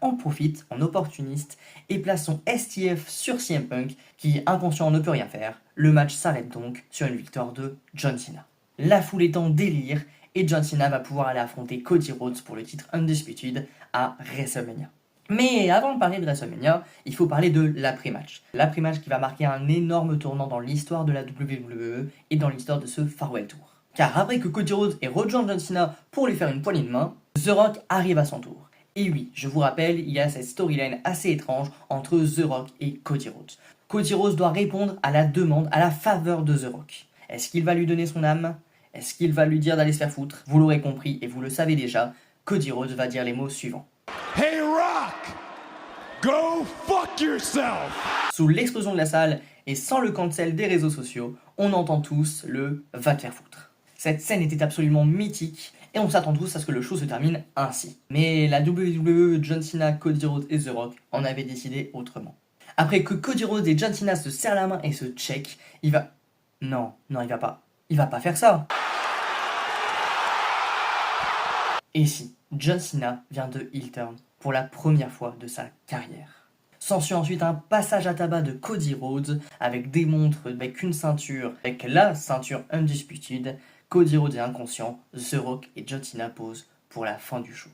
en profite en opportuniste et place son STF sur CM Punk qui, inconscient, ne peut rien faire. Le match s'arrête donc sur une victoire de John Cena. La foule est en délire et John Cena va pouvoir aller affronter Cody Rhodes pour le titre Undisputed à WrestleMania. Mais avant de parler de WrestleMania, il faut parler de l'après-match. L'après-match qui va marquer un énorme tournant dans l'histoire de la WWE et dans l'histoire de ce Farewell Tour. Car après que Cody Rhodes ait rejoint John Cena pour lui faire une poignée de main, The Rock arrive à son tour. Et oui, je vous rappelle, il y a cette storyline assez étrange entre The Rock et Cody Rhodes. Cody Rhodes doit répondre à la demande, à la faveur de The Rock. Est-ce qu'il va lui donner son âme ? Est-ce qu'il va lui dire d'aller se faire foutre ? Vous l'aurez compris et vous le savez déjà, Cody Rhodes va dire les mots suivants. Hey Rock! Go fuck yourself! Sous l'explosion de la salle et sans le cancel des réseaux sociaux, on entend tous le « va te faire foutre ». Cette scène était absolument mythique et on s'attend tous à ce que le show se termine ainsi. Mais la WWE, John Cena, Cody Rhodes et The Rock en avaient décidé autrement. Après que Cody Rhodes et John Cena se serrent la main et se check, il va... Non, il va pas. Il va pas faire ça. Et si John Cena vient de heel turn pour la première fois de sa carrière. S'ensuit ensuite un passage à tabac de Cody Rhodes avec des montres, avec une ceinture, avec la ceinture Undisputed. Cody Rhodes est inconscient, The Rock et John Cena posent pour la fin du show.